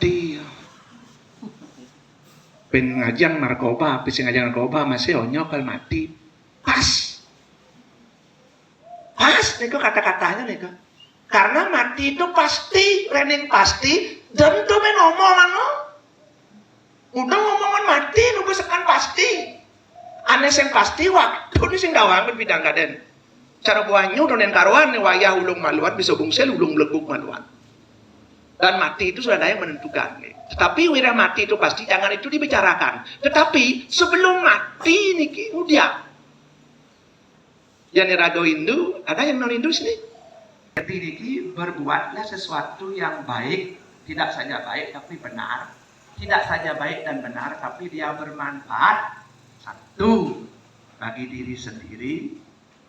mati. Ben ngajang narkoba, habis ngajang narkoba masih onyok mati. Pas nih kata-katanya nih. Karena mati itu pasti, rening pasti, dan itu men omongan no. Udah ngomongan mati, nunggu sekan pasti. Aneh yang pasti waktu ini sing dawangan bidang kaden. Cara buahnya udah karuan nih wayah ulung maluan bisa bungsel ulung leguk maluan. Dan mati itu sudah ada yang menentukan. Nih. Tetapi wira mati itu pasti jangan itu dibicarakan. Tetapi sebelum mati nih udah. Yang rado Hindu, ada yang non Hindu sini. Jadi ini berbuatlah sesuatu yang baik, tidak saja baik tapi benar. Tidak saja baik dan benar, tapi dia bermanfaat. Satu, bagi diri sendiri.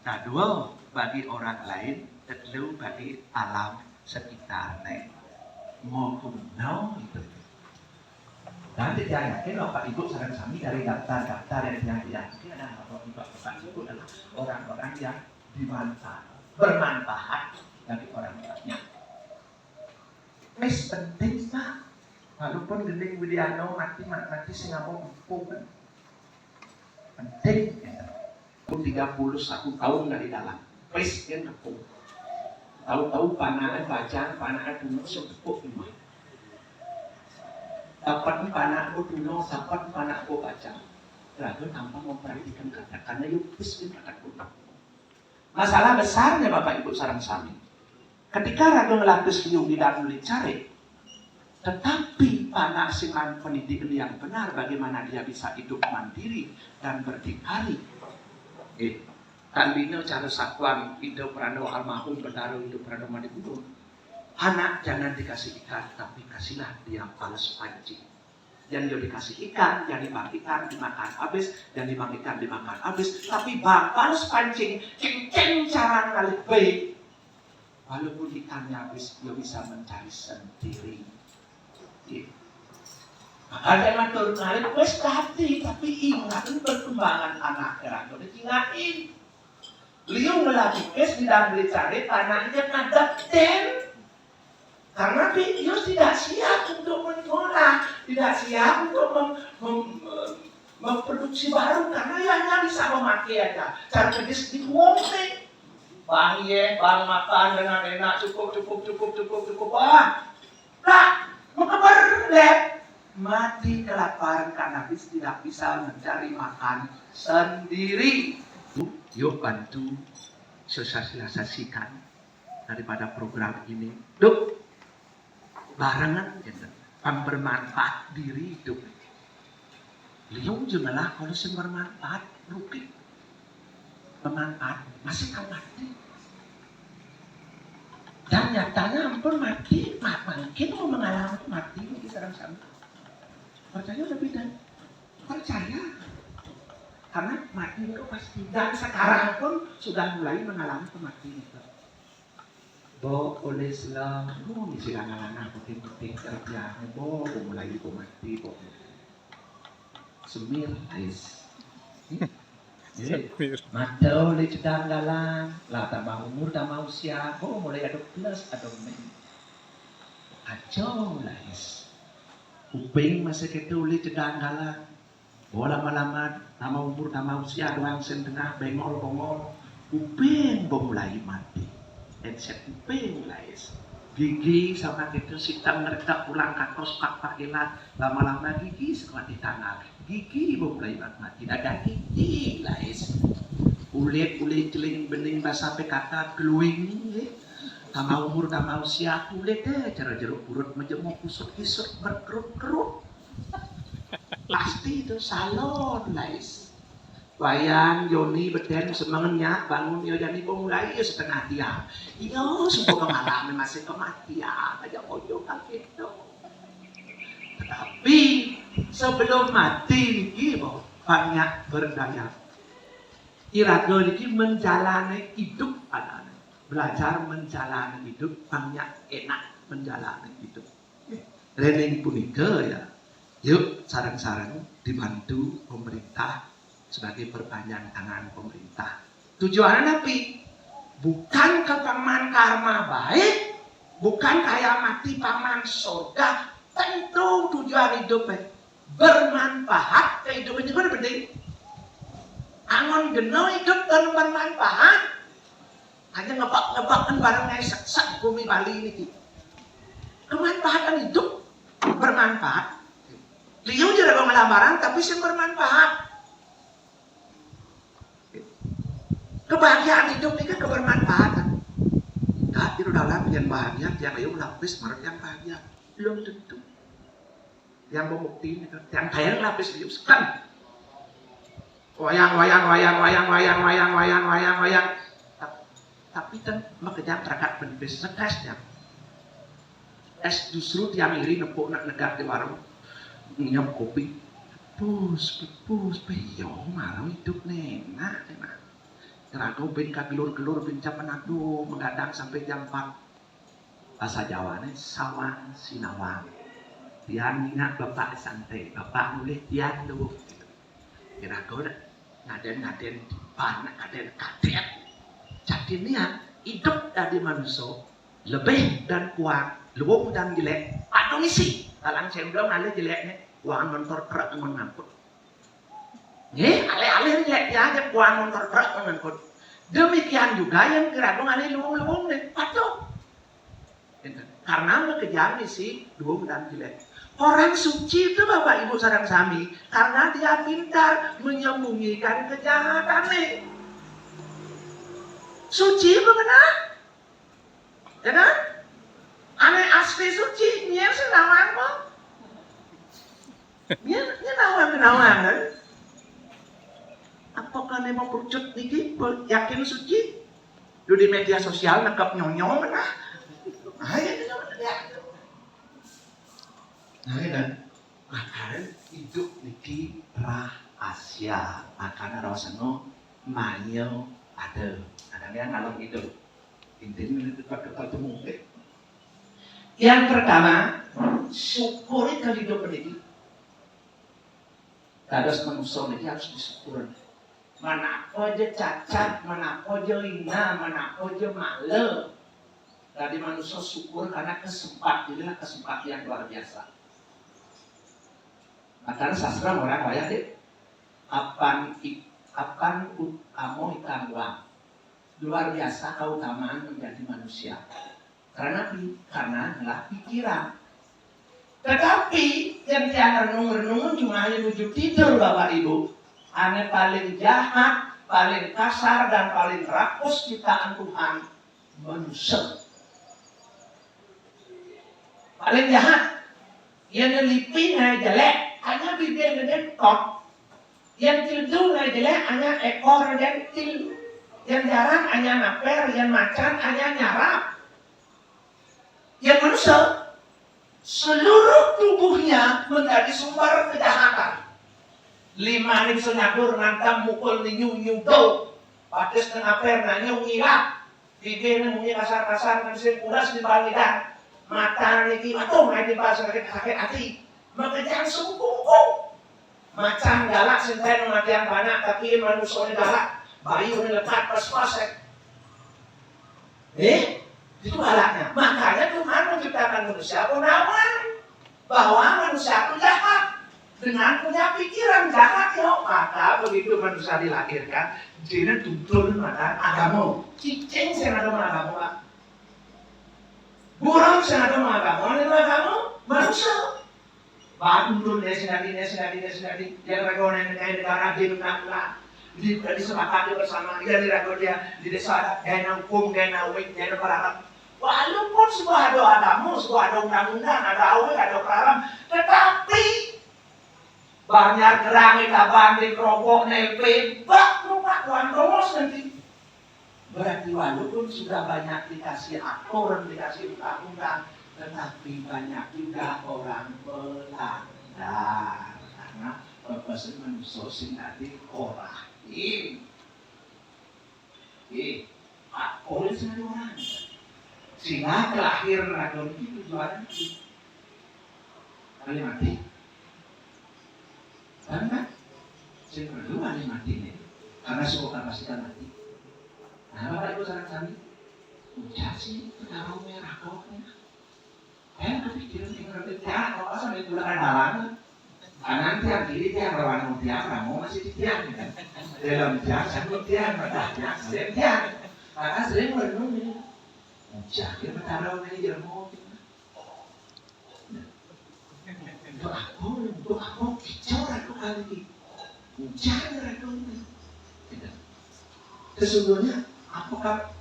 Kedua, bagi orang lain. Ketiga, bagi alam sekitar. Mau kumno itu. Dan tidak yakin Bapak Ibu saran kami dari daftar-daftar yang tidak yakin adalah Bapak Ibu adalah orang-orang yang bermanfaat bagi orang-orangnya. Mes penting Pak. Walaupun Gending Widiano mati Singapura empuk kan. Penting ya. 31 tahun dari dalam. Mes yang empuk. Tahu-tahu panaan bacaan, panaan kuno sepuk semua. Dapat panakku kuno, dapat panakku baca. Lalu tanpa memperhatikan kata, karena yuk miskin kata kuno. Masalah besarnya Bapak Ibu sarang sami. Ketika ragu ngelapis liung di dalam dicari, tetapi panak singan pendidikan yang benar, bagaimana dia bisa hidup mandiri dan berdikari. Kan bino cara sakuan hidup rano almarhum berdaru hidup rano madiburu. Anak jangan dikasih ikan, tapi kasihlah dia palas pancing. Yang dia dikasih ikan, yang dibagikan dimakan habis, yang dibagikan dimakan habis. Tapi palas pancing, kenceng cara ngalik baik. Walaupun ikannya habis, dia bisa mencari sendiri. Ada yang turun ngalik, wes hati, tapi ingat perkembangan anak kerana ditinggalin. Beliau melatih di dalam dicari, tanahnya ngadap den. Karena dia tidak siap untuk mengolah, tidak siap untuk memproduksi baru, karena dia hanya bisa memakai aja. Cara kedis diwongke, bang makan dengan enak, cukup. Wah, mengkeberlep, mati kelaparan karena tidak bisa mencari makan sendiri. Yuk bantu sosialisasikan daripada program ini. Duk. Barengan gitu, bermanfaat diri hidup. Liung juga kalau yang bermanfaat, rugi. Bermanfaat, masih kan mati. Dan nyatanya ampun mati, mungkin mau mengalami mati di sarang-sarang. Percaya lebih dan percaya. Karena mati itu pasti. Dan sekarang pun sudah mulai mengalami kematian itu. Bo oleh silang, di silang anak penting kerja, bo mulai mati, bo semir, guys. Mata oleh cedang galang, lah tambah umur tambah usia, bo mulai ada plus ada men. Kacau lah guys. Uping masih kita oleh cedang galang, bo lama-lama tambah umur tambah usia doang setengah bengol, uping bo mulai mati. Set uping guys, gigi sama kita sitang ngerti pulang katos kak ilat lama-lama gigi sekolah di tanah gigi mulai mati ada gigi guys, ulit celing bening bahasa kata glowing tambah umur tambah usia ulit cara jeruk urut menjemuk kusut berkerut pasti itu salon guys. Bayang Yoni beten semangatnya bangun yo jadi mulai setengah tiang. Iyo semua mengalami masih kematian aja ojo gitu. Tetapi sebelum mati ini banyak berdaya. Irago ini menjalani hidup anak-anak. Belajar menjalani hidup banyak enak menjalani hidup. Rening punika ya. Yuk sarang-sarang dibantu pemerintah sebagai perpanjang tangan pemerintah. Tujuannya apa? Bukan ke paman karma baik, bukan kayak mati paman surga, Tentu tujuan hidupnya bermanfaat, kehidupan juga penting. Angon geno hidup dan bermanfaat. Hanya ngebak-ngebakan barang kayak sak bumi Bali ini. Kemanfaatan hidup bermanfaat. Liu juga ada ngelambaran tapi sih bermanfaat. Kebahagiaan hidup ini kan kebermanfaatan. Hadir dalam yang bahagia, yang liu lapis merek yang bahagia. Belum tentu. Yang membuktikan itu, yang kaya lapis liu kan. Wayang. Tapi kan makanya terangkat penbis sekasnya. Es justru tiang iri nepuk nak negak di warung nyam kopi. Pus, peyo malam hidup nenak. Kerago ben kagelur-gelur ben jam menado menggadang sampai jam 4. Bahasa Jawane sawan sinawang. Tiang ingat bapak santai, bapak nulis tiang dulu. Kerago ngaden panak ngaden kadet. Jadi niat hidup dari manusia lebih dan kuat, luwung dan jelek. Aduh isi, talang sembelong ale jeleknya, uang motor truk mengamput. Ale jelek ya aja uang motor truk mengamput. Demikian juga yang geradong ale luwung nih, aduh. Karena mengejar misi luwung dan jelek. Orang suci itu Bapak Ibu Saudara Sami, karena dia pintar menyembunyikan kejahatan nih. Suci benar, ya kan? Ane asli suci, niat senawang kok. Niat nawang kan? Apakah ane mau pucut niki yakin suci? Di media sosial nekap nyonyo mana? Nah kan? Akan hidup niki rahasia, akan rasanya mayo ada. Yang kalau gitu, intinya ketemu. Yang pertama, syukuri kehidupan ini. Kados manusia ini harus disyukur. Mana aja cacat, mana aja hina, mana aja male. Tadi manusia syukur karena inilah kesempatan yang luar biasa. Makanya sastra orang kaya deh. Apan amo ikan uang. Luar biasa keutamaan menjadi manusia. Karena adalah pikiran. Tetapi yang tiada renung-renung cuma hanya wujud tidur Bapak Ibu. Ane paling jahat, paling kasar dan paling rakus ciptaan Tuhan manusia. Paling jahat. Yang nelipi hanya jelek, hanya bibir dan kok. Yang tidur hanya jelek, hanya ekor dan til. Yang jarang hanya naper, yang macan hanya nyarap. Yang manusia seluruh tubuhnya menjadi sumber kejahatan. 5 nih senyadur ngantam mukul nih nyung tau. Pates dan naper nanya ngilap. Bibir nih kasar-kasar ngasih kudas di balidan. Mata nih kimatung di pasar sakit hati. Mengejar sungguh. Macan galak senten matian banyak tapi manusia galak. Bayi udah lekat pas-pasek. Itu galaknya. Makanya Tuhan menciptakan manusia gunawan bahwa manusia itu jahat dengan punya pikiran jahat ya. Maka begitu manusia dilahirkan, dia tuntun maka agama. Cicing senada agama. Burung senada agama, manusia. Bandul nesenadi. Yang rekonen kayak negara di negara. Disepakati bersama dia dirago dia di desa dana hukum, dana wik, dana perarab. Walaupun sebuah ada agama, sebuah ada undang-undang, ada awik, ada perarab, tetapi banyak gerang kita banding rokok nelpe, bak rumah tuan romos nanti. Berarti walaupun sudah banyak dikasih aturan, dikasih undang-undang, tetapi banyak juga orang melanggar karena purpose manusia sing tadi orang. Oleh semua orang sehingga kelahiran agama itu tujuannya kali mati karena saya perlu kali mati ini karena semua kapasitas mati. Nah Bapak Ibu saran kami udah sih taruh merah koknya kepikiran tinggal tiang, kalau sampai bulan dalam, kanan tiang kiri tiang, lawan tiang, kamu masih di tiang, dalam tiang, satu tiang, pada tiang, selain tiang, karena sering merenung ini, jadi bertaruh ini jermu, untuk aku kicau aku kali ini, jangan aku ini, sesungguhnya apakah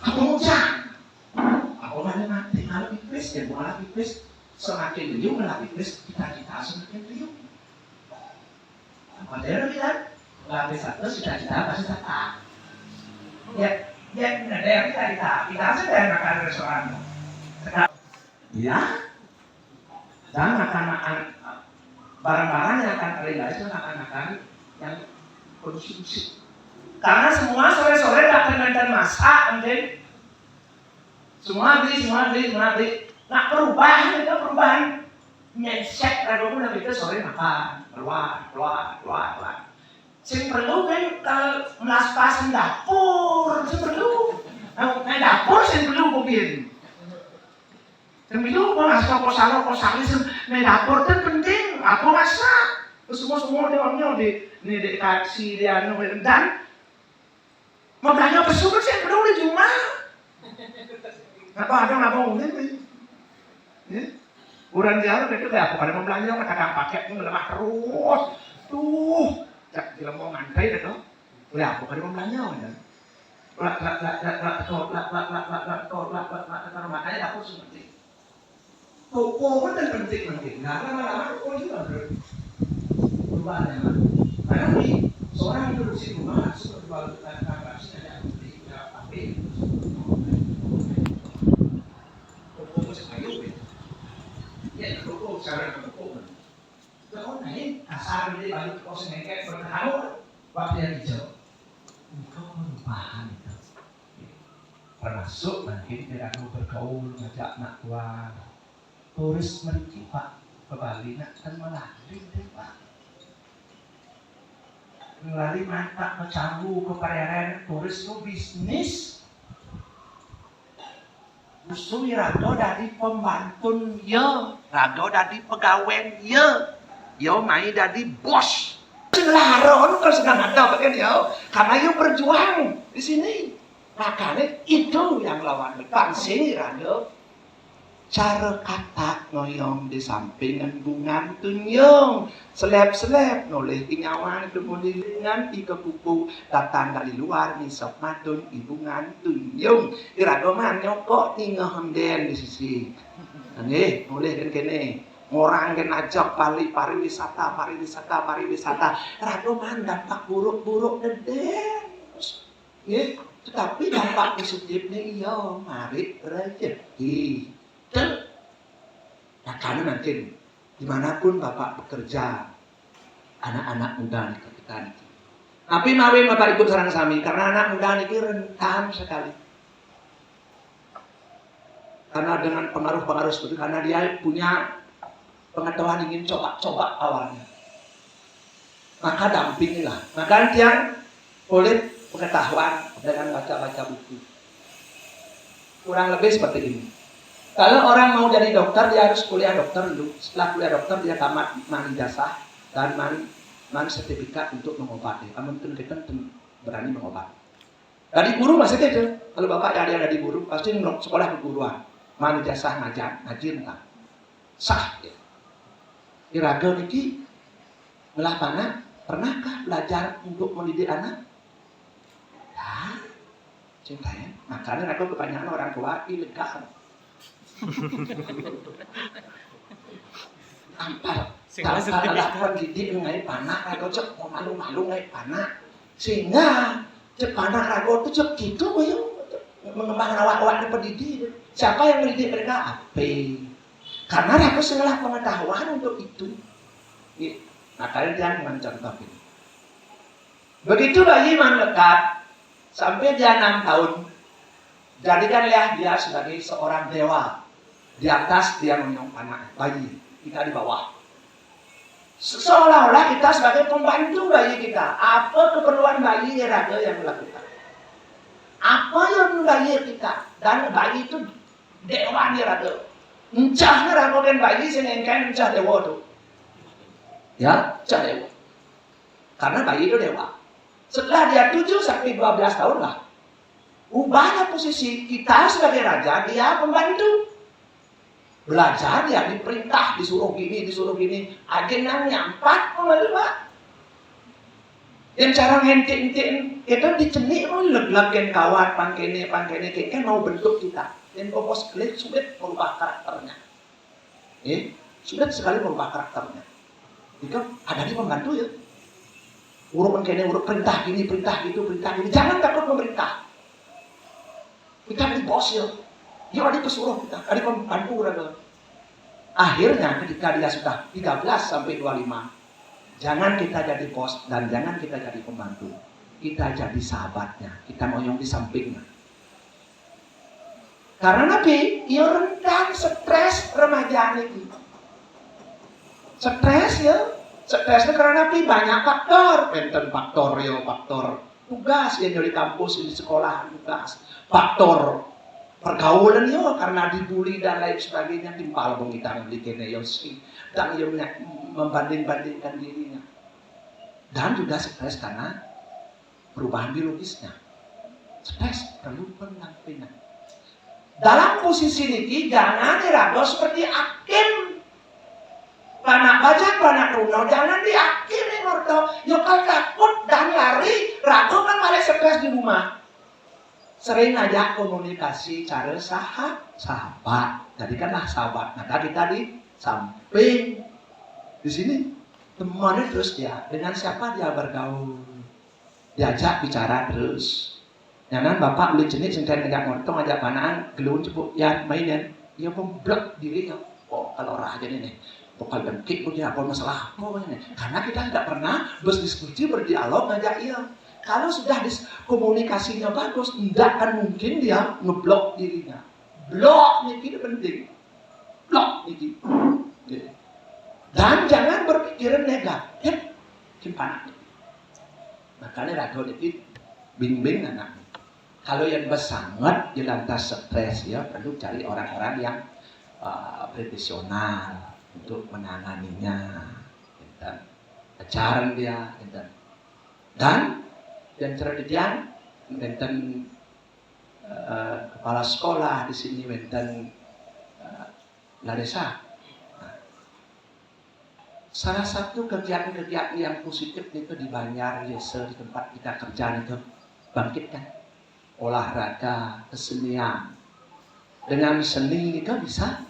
aku jangan? Aku mana nanti kalau pipis, ya malah pipis semakin liuk, malah pipis kita semakin liuk. Apa dia bilang? Lapis satu cita-cita pasti datang. Ya, ada yang kita sedang makan restoran. Ya, dan makan barang-barang yang akan terlihat itu makan yang konsumsi. Karena semua sore-sore tak masak, mungkin. Semua beli. Nah perubahan nyesek ragu lebih ke sore makan keluar. Sing perlu kan kalau melaspasin dapur, sing perlu. Nah dapur sing perlu mungkin. Sing perlu masak kosalo sing dapur itu penting. Aku masak. Semua dia di taksi dia dan mau belanja pesuka sih perlu di rumah. Apa mungkin ya? Kurang jauh itu dah, pada mau belanja kadang pakai pun lemah terus. Tuh, cak bila mau ngantri itu. Ya, pada mau belanja kan. Makanya aku seperti toko pun penting. Nah, lama-lama toko juga berubah ya. Karena nih, seorang yang produksi rumah seperti baru kita sih ada beli apa ya rokok cara rokok kalau naik kasar dia balik kos nengke bertahan waktu yang hijau itu perubahan itu termasuk mungkin tidak mau bergaul ngajak nak keluar turis meriki pak ke Bali nak kan melalui deh pak melalui mantap mecabu ke Pareren turis itu bisnis. Justru rado dari pembantun ya, rado dari pegawai ya main dari bos. Laron kalau sedang ada bagian ya, karena ya berjuang di sini. Makanya itu yang lawan depan sini rado. Cara kata ngoyong di samping bungan tunyong, seleb noleh inyawan kemudian ika kuku datang dari luar nisok matun ibungan tunyong. Irado man nyokok tinggal henden di sisi. Nggih, noleh kan kene. Orang kan ajak pariwisata. Rado man dampak buruk gede. Nggih, tetapi dampak positifnya iya, mari rezeki. Nah karena nanti dimanapun Bapak bekerja, anak-anak muda ketika itu. Tapi mawi Bapak Ibu sareng sami karena anak muda ini rentan sekali. Karena dengan pengaruh seperti karena dia punya pengetahuan ingin coba awalnya. Maka dampingilah. Maka dia boleh pengetahuan dengan baca buku. Kurang lebih seperti ini. Kalau orang mau jadi dokter, dia harus kuliah dokter dulu. Setelah kuliah dokter, dia tamat ijazah dan sertifikat untuk mengobati. Mungkin kita berani mengobati. Dari guru masih gitu. Kalau bapak yang ada di guru, pasti sekolah keguruan. Ijazah ngajar entah. Sah. Ya. Iraga niki melah panah, pernahkah belajar untuk mendidik anak? Ya, cintanya. Makanya aku kebanyakan orang tua ilegal. Ampal kalau didik ngai panah rago cek malu ngai panah sehingga cek panah rago itu cek gitu mengembangkan awak-awak pendidik. Siapa yang mendidik mereka? Ape. Karena rago setelah pengetahuan untuk itu. Makanya jangan mencontoh ini. Begitu bayi mendekat sampai dia 6 tahun, jadikanlah dia sebagai seorang dewa. Di atas dia menyong anak bayi, kita di bawah. Seolah-olah kita sebagai pembantu bayi kita. Apa keperluan bayi raga yang melakukan? Apa yang bayi kita? Dan bayi itu dewa raga. Encahnya ragokan bayi senengkan encah dewa tuh. Ya, encah dewa. Karena bayi itu dewa. Setelah dia 7 sampai 12 tahun lah, ubahnya posisi kita sebagai raja, dia pembantu. Belajar dia diperintah, disuruh gini. Agennya 4 Pak. Yang cara nghentik-hentik kita dicenik leg-legen kawat pangkene kan mau bentuk kita. Yang pokok sulit merubah karakternya. Sulit sekali merubah karakternya. Itu ada di pembantu ya. Urut pangkene, urut perintah gini, perintah gitu. Jangan takut memerintah. Kita di bos ya. Dia ada pesuruh kita, ada pembantu udah. Akhirnya ketika dia sudah 13 sampai 25, jangan kita jadi bos dan jangan kita jadi pembantu. Kita jadi sahabatnya, kita moyong di sampingnya. Karena Nabi, ia rentan stres remaja ini. Stres ya. Stresnya karena Nabi banyak faktor. Enten faktor tugas yang dari kampus, di sekolah tugas. Faktor pergaulan yo karena dibully dan lain sebagainya, timpal bengitang di kene yosi dan ia membanding-bandingkan dirinya. Dan juga stres karena perubahan biologisnya. Stres perlu pendampingan. Dalam posisi ini jangan dirago seperti hakim. Panak bajak, panak runo, jangan dihakim nih morto. Yo kan takut dan lari, rago kan malah stres di rumah. Sering ngajak komunikasi cara sahabat. Jadikanlah sahabat. Nah kita di samping. Di sini temannya terus dia. Dengan siapa dia bergaul. Diajak bicara terus. Nyanan bapak beli jenis singkat ngajak ngotong, ngajak panaan, gelun cepuk ya mainin. Dia memblok diri ya. Oh kalau raja nih. Pokal dengkik punya apa masalah apa nih. Karena kita tidak pernah berdiskusi, berdialog ngajak ia. Kalau sudah komunikasinya bagus, tidak akan mungkin dia ngeblok dirinya. Blok ini penting. Blok ini. Dan jangan berpikiran negatif. Kimpanah. Makanya ragu ini bimbing anak. Kalau yang bersangat di lantas stres ya perlu cari orang-orang yang profesional untuk menanganinya. Dan ajaran dia. Dan yang cerdian wonten kepala sekolah di sini wonten la desa. Salah satu kegiatan-kegiatan yang positif itu di Banjar Desa di tempat kita kerja itu bangkitkan olahraga, kesenian. Dengan seni itu bisa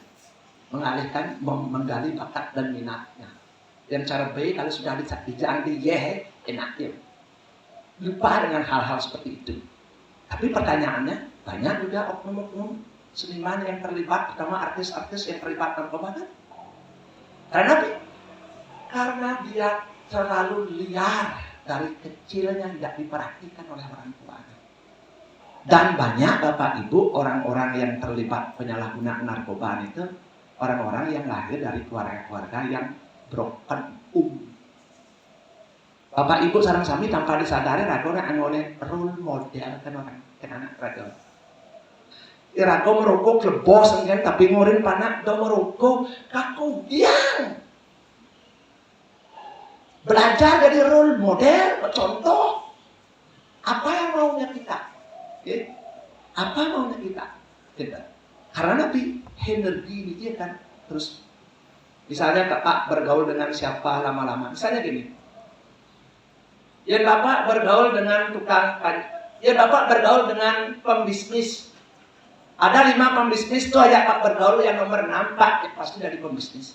mengalihkan, menggali bakat dan minatnya. Yang cara baik kalau sudah dijang di enaknya. Lupa dengan hal-hal seperti itu. Tapi pertanyaannya, banyak juga oknum-oknum seniman yang terlibat, terutama artis-artis yang terlibat narkoba kan? Karena dia terlalu liar dari kecilnya tidak diperhatikan oleh orang tuanya. Dan banyak Bapak Ibu orang-orang yang terlibat penyalahgunaan narkoba itu orang-orang yang lahir dari keluarga-keluarga yang broken Bapak Ibu sareng sami tanpa disadari ragone anggone role model kan orang kan anak rago. Rago merokok lebos kan tapi ngurin panak do merokok kakugian. Belajar jadi role model, contoh apa yang maunya kita. Apa maunya kita. Karena Nabi energi ini dia kan terus misalnya Pak bergaul dengan siapa lama-lama. Misalnya gini. Ya Bapak bergaul dengan Bapak bergaul dengan pembisnis. Ada 5 pembisnis tuh ajak Pak bergaul yang nomor 6 Pak, ya pasti dari pembisnis.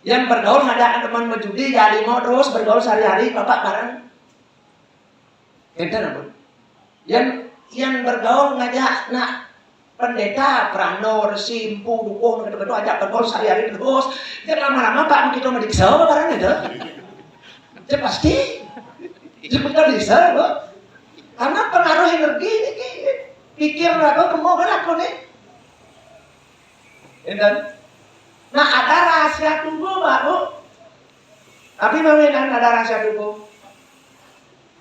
Yang bergaul ada teman menjudi, ya 5 terus bergaul sehari-hari Bapak bareng. Enten apa? Yang bergaul ngajak pendeta, prano, resi, empu, dukung, gitu-gitu ajak bergaul sehari-hari terus. Jadi lama-lama Pak kita mediksa apa barang itu? Jadi pasti. Jadi kita bisa, Pak. Karena pengaruh energi ini, pikir aku kemogan aku nih. Nah ada rahasia tubuh baru. Tapi memang ada rahasia tubuh.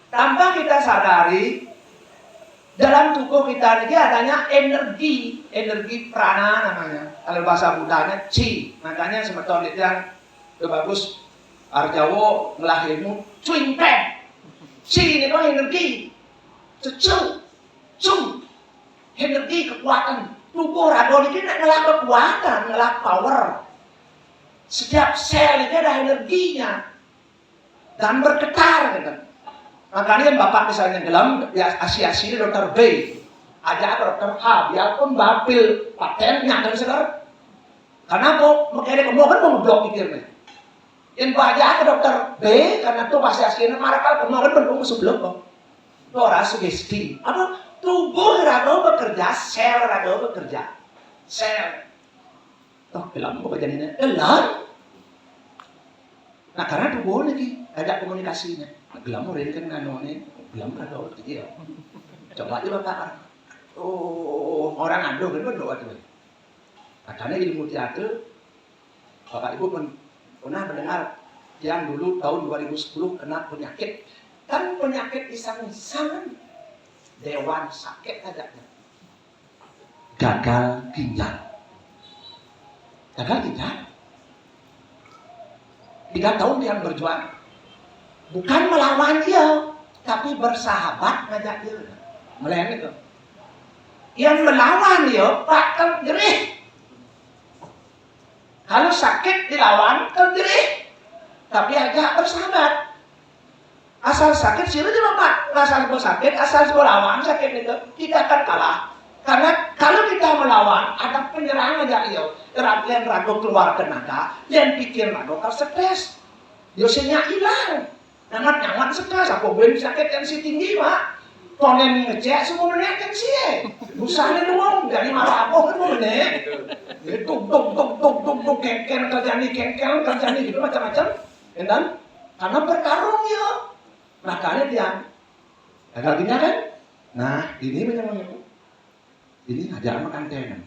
Tanpa kita sadari, Dalam tubuh kita ini adanya energi prana namanya. Kalau bahasa Budanya chi. Makanya semeton itu yang bagus Arjawo ngelahirmu cuingpeng. Chi itu energi. Cung. Energi kekuatan. Tubuh raga ini ngelah kekuatan, ngelah power. Setiap sel ini ada energinya dan bergetar gitu. Makanya Bapak misalnya dalam asi-asi dokter B, aja dokter H, biarpun bapil patennya kan segar. Karena kok makanya kamu kan mau ngeblok pikirnya. Yang baca ke dokter B karena tuh asi-asinya marah kamu kan belum sebelum kok. Itu orang sugesti. Apa tubuh raga bekerja, sel raga bekerja, sel. Toh bilang mau kejadiannya, elan. Nah karena tubuh lagi ada komunikasinya. Gelamur ini kan nganone, gelamur ada waktu dia. Coba aja Bapak. Oh, orang ado kan berdoa tuh. Katanya di Mutiara, Bapak Ibu pernah mendengar yang dulu tahun 2010 kena penyakit. Kan penyakit isang-isangan. Dewan sakit adanya. Gagal ginjal. Gagal ginjal. 3 tahun dia berjuang. Bukan melawan dia, tapi bersahabat ngajak dia. Melayan itu. Yang melawan dia, Pak kan jerih. Kalau sakit dilawan, kan jerih. Tapi agak bersahabat. Asal sakit sih aja Pak. Asal sakit, asal lawan sakit itu, kita akan kalah. Karena kalau kita melawan, ada penyerangan aja dia. Yang ragu keluar tenaga, yang pikir ragu kalau stres. Biasanya hilang. Nyangat stres, aku belum sakit tensi tinggi Pak. Ponen ngecek semua menek tensi Usahanya doang, jadi marah aku kan mau menek. Tuk, kengkel, kerjani gitu macam-macam. Dan karena bertarung ya. Makanya dia gagal ginjal kan? Nah, ini namanya. Ini ajak makan tenan.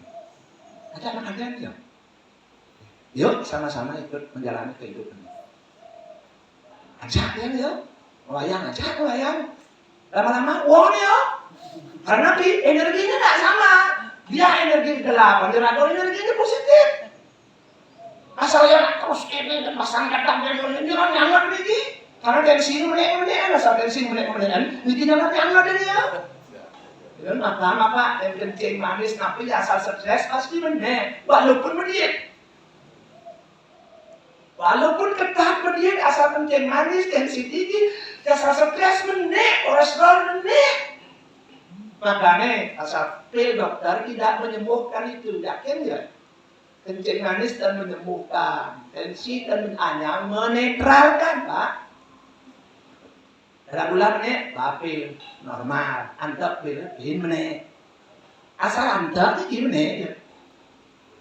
Ajak makan tenan ya. Yuk sama-sama ikut menjalani kehidupan. Ajak ya. Melayang. Lama-lama uang ya. Karena energinya tidak sama. Dia energi gelap, penjelasan energinya positif. Asal yang terus ini dan pasang kadang ini kan nyangat lagi. Karena dari sini menek, asal dari sini menek, ini nyangat dia. Dan apa yang kencing manis, tapi asal stres pasti menek, walaupun mendiet. Walaupun ketat berdiet asal kencing manis, tensi tinggi, asal stres menek, kolesterol menek. Makanya asal pil dokter tidak menyembuhkan itu, yakin ya? Kencing manis dan menyembuhkan, tensi dan hanya menetralkan, Pak. Dalam bulan menek, pil normal, antak pil menek. Asal antak itu menek.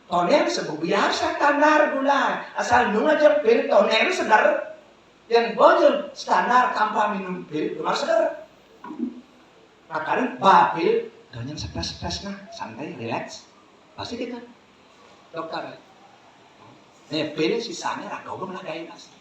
Toner sebut biasa standar gula. Asal nunga jam pil toner segar. Yang bojol standar tanpa minum pil cuma segar. Makanya bapil jangan stres nah, santai, relax. Pasti kita dokter. Nih pil sisanya raga belum lagi mas.